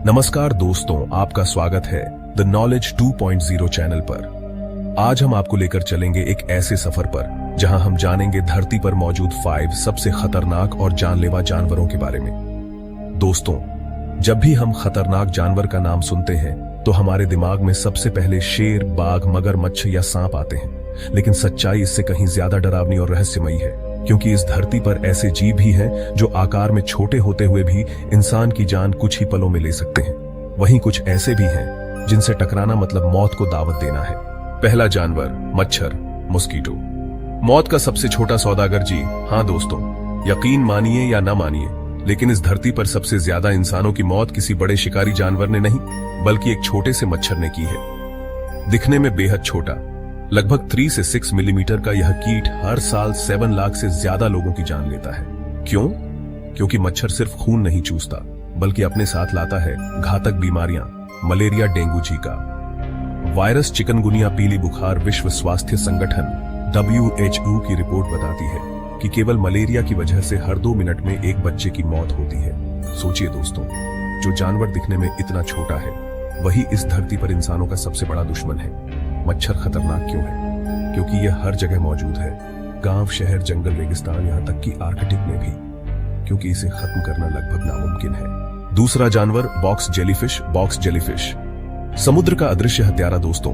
नमस्कार दोस्तों, आपका स्वागत है द नॉलेज 2.0 चैनल पर। आज हम आपको लेकर चलेंगे एक ऐसे सफर पर जहां हम जानेंगे धरती पर मौजूद 5 सबसे खतरनाक और जानलेवा जानवरों के बारे में। दोस्तों, जब भी हम खतरनाक जानवर का नाम सुनते हैं तो हमारे दिमाग में सबसे पहले शेर, बाघ, मगरमच्छ या सांप आते हैं। लेकिन सच्चाई इससे कहीं ज्यादा डरावनी और रहस्यमयी है, क्योंकि इस धरती पर ऐसे जीव भी हैं जो आकार में छोटे होते हुए भी इंसान की जान कुछ ही पलों में ले सकते हैं। वहीं कुछ ऐसे भी हैं जिनसे टकराना मतलब मौत को दावत देना है। पहला जानवर, मच्छर, मॉस्किटो। मौत का सबसे छोटा सौदागर जी। हाँ दोस्तों, यकीन मानिए या ना मानिए, लेकिन इस धरती पर सबसे ज्यादा इंसानों की मौत किसी बड़े शिकारी जानवर ने नहीं, बल्कि एक छोटे से मच्छर ने की है। दिखने में बेहद छोटा, लगभग 3 से 6 मिलीमीटर का यह कीट हर साल 7 लाख से ज्यादा लोगों की जान लेता है। क्यों? क्योंकि मच्छर सिर्फ खून नहीं चूसता, बल्कि अपने साथ लाता है घातक बीमारियां, malaria, dengue, Zika virus, chikungunya, पीली बुखार। विश्व स्वास्थ्य संगठन WHO की रिपोर्ट बताती है कि केवल मलेरिया की वजह से हर 2 मिनट में एक बच्चे की मौत होती है। सोचिए दोस्तों, जो जानवर दिखने में इतना छोटा है, वही इस धरती पर इंसानों का सबसे बड़ा दुश्मन है। मच्छर खतरनाक क्यों है? क्योंकि यह हर जगह मौजूद है, गांव, शहर, जंगल, रेगिस्तान, यहां तक कि आर्कटिक में भी, क्योंकि इसे खत्म करना लगभग नामुमकिन है। दूसरा जानवर, बॉक्स जेलीफिश। बॉक्स जेलीफिश समुद्र का अदृश्य हत्यारा। दोस्तों,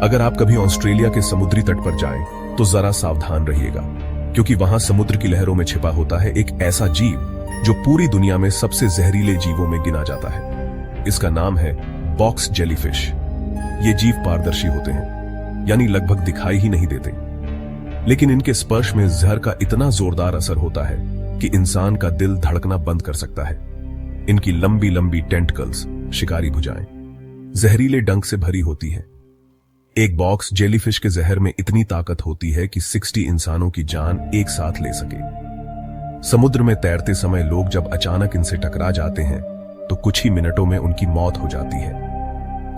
अगर आप कभी ऑस्ट्रेलिया के समुद्री तट पर जाएं तो जरा सावधान रहिएगा, क्योंकि वहां समुद्र की लहरों में छिपा होता है एक ऐसा जीव जो पूरी दुनिया में सबसे जहरीले जीवों में गिना जाता है। इसका नाम है बॉक्स जेलीफिश। ये जीव पारदर्शी होते हैं, यानी लगभग दिखाई ही नहीं देते, लेकिन इनके स्पर्श में जहर का इतना जोरदार असर होता है कि इंसान का दिल धड़कना बंद कर सकता है। इनकी लंबी लंबी टेंटकल्स, शिकारी भुजाएं, जहरीले डंक से भरी होती है। एक बॉक्स जेलीफिश के जहर में इतनी ताकत होती है कि 60 इंसानों की जान एक साथ ले सके। समुद्र में तैरते समय लोग जब अचानक इनसे टकरा जाते हैं तो कुछ ही मिनटों में उनकी मौत हो जाती है।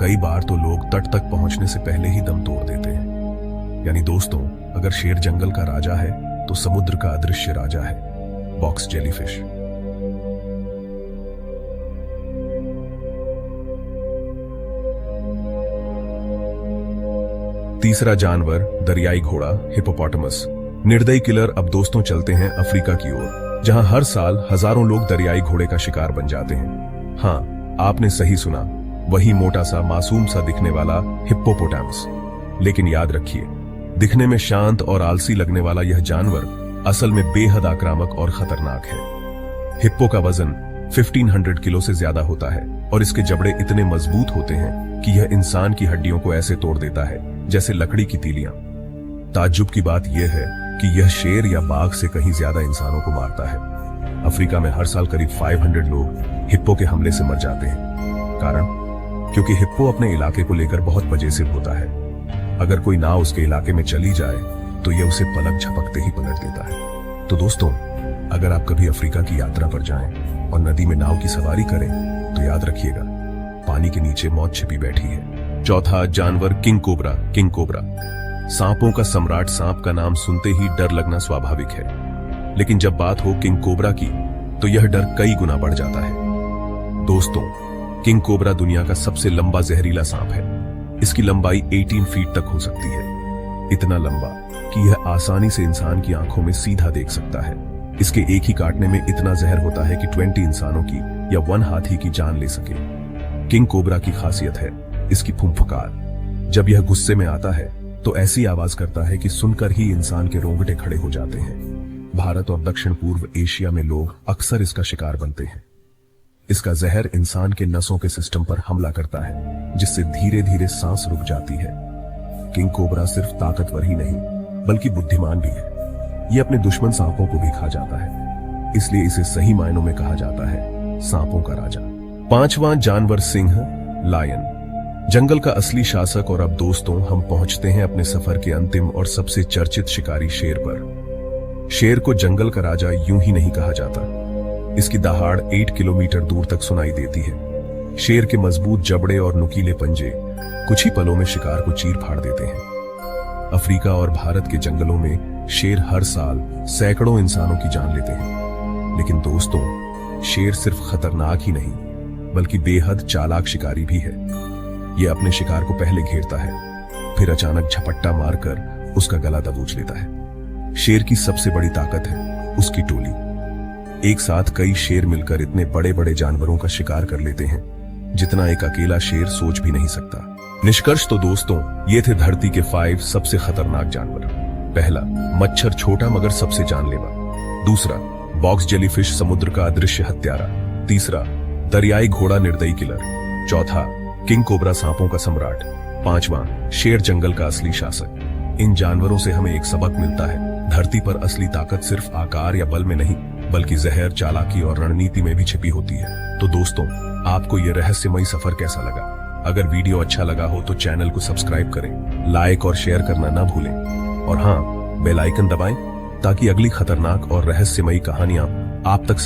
कई बार तो लोग तट तक पहुंचने से पहले ही दम तोड़ देते हैं। यानी दोस्तों, अगर शेर जंगल का राजा है तो समुद्र का अदृश्य राजा है बॉक्स जेलीफिश। तीसरा जानवर, दरियाई घोड़ा, हिप्पोपोटामस। निर्दयी किलर। अब दोस्तों चलते हैं अफ्रीका की ओर, जहां हर साल हजारों लोग दरियाई घोड़े का शिकार बन जाते हैं। हाँ, आपने सही सुना, वही मोटा सा, मासूम सा दिखने वाला हिप्पोपोटामस। लेकिन याद रखिए, दिखने में शांत और आलसी लगने वाला यह जानवर असल में बेहद आक्रामक और खतरनाक है। हिप्पो का वजन 1500 किलो से ज्यादा होता है और इसके जबड़े इतने मजबूत होते हैं कि यह इंसान की हड्डियों को ऐसे तोड़ देता है जैसे लकड़ी की तीलियां। ताज्जुब की बात यह है कि यह शेर या बाघ से कहीं ज्यादा इंसानों को मारता है। अफ्रीका में हर साल करीब 500 लोग हिप्पो के हमले से मर जाते हैं। कारण? क्योंकि हिप्पो अपने इलाके को लेकर बहुत पजेसिव होता है। अगर कोई नाव उसके इलाके में चली जाए तो यह उसे पलक झपकते ही पलट देता है। तो दोस्तों, अगर आप कभी अफ्रीका की यात्रा पर जाएं और नदी में नाव की सवारी करें तो याद रखिएगा, पानी के नीचे मौत छिपी बैठी है। चौथा जानवर, किंग कोबरा। किंग कोबरा सांपों का सम्राट। सांप का नाम सुनते ही डर लगना स्वाभाविक है, लेकिन जब बात हो किंग कोबरा की तो यह डर कई गुना बढ़ जाता है। दोस्तों, किंग कोबरा दुनिया का सबसे लंबा जहरीला सांप है। इसकी लंबाई 18 फीट तक हो सकती है, इतना लंबा कि यह आसानी से इंसान की आंखों में सीधा देख सकता है। इसके एक ही काटने में इतना जहर होता है कि 20 इंसानों की या 1 हाथी की जान ले सके। किंग कोबरा की खासियत है इसकी फुंफकार। जब यह गुस्से में आता है तो ऐसी आवाज करता है कि सुनकर ही इंसान के रोंगटे खड़े हो जाते हैं। भारत और दक्षिण पूर्व एशिया में लोग अक्सर इसका शिकार बनते हैं। इसका जहर इंसान के नसों के सिस्टम पर हमला करता है, जिससे धीरे धीरे सांस रुक जाती है। किंग कोबरा सिर्फ ताकतवर ही नहीं, बल्कि बुद्धिमान भी है। यह अपने दुश्मन सांपों को भी खा जाता है, इसलिए इसे सही मायनों में कहा जाता है सांपों का राजा। पांचवां जानवर, सिंह, लायन। जंगल का असली शासक। और अब दोस्तों, हम पहुंचते हैं अपने सफर के अंतिम और सबसे चर्चित शिकारी, शेर पर। शेर को जंगल का राजा यूं ही नहीं कहा जाता। इसकी दहाड़ 8 किलोमीटर दूर तक सुनाई देती है। शेर के मजबूत जबड़े और नुकीले पंजे कुछ ही पलों में शिकार को चीर फाड़ देते हैं। अफ्रीका और भारत के जंगलों में शेर हर साल सैकड़ों इंसानों की जान लेते हैं। लेकिन दोस्तों, शेर सिर्फ खतरनाक ही नहीं, बल्कि बेहद चालाक शिकारी भी है। यह अपने शिकार को पहले घेरता है, फिर अचानक झपट्टा मारकर उसका गला दबोच लेता है। शेर की सबसे बड़ी ताकत है उसकी टोली। एक साथ कई शेर मिलकर इतने बड़े बड़े जानवरों का शिकार कर लेते हैं जितना एक अकेला शेर सोच भी नहीं सकता। निष्कर्ष तो दोस्तों, ये थे धरती के 5 सबसे खतरनाक जानवर। पहला, मच्छर, छोटा मगर सबसे जानलेवा। दूसरा, बॉक्स जेलीफिश, समुद्र का अदृश्य हत्यारा। तीसरा, दरियाई घोड़ा, निर्दयी किलर। चौथा, किंग कोबरा, सांपों का सम्राट। पांचवा, शेर, जंगल का असली शासक। इन जानवरों से हमें एक सबक मिलता है, धरती पर असली ताकत सिर्फ आकार या बल में नहीं, बल्कि जहर, चालाकी और रणनीति में भी छिपी होती है। तो दोस्तों, आपको यह रहस्यमयी सफर कैसा लगा? अगर वीडियो अच्छा लगा हो तो चैनल को सब्सक्राइब करें, लाइक और शेयर करना ना भूलें, और हाँ, बेल आइकन दबाएं ताकि अगली खतरनाक और रहस्यमयी कहानियां आप तक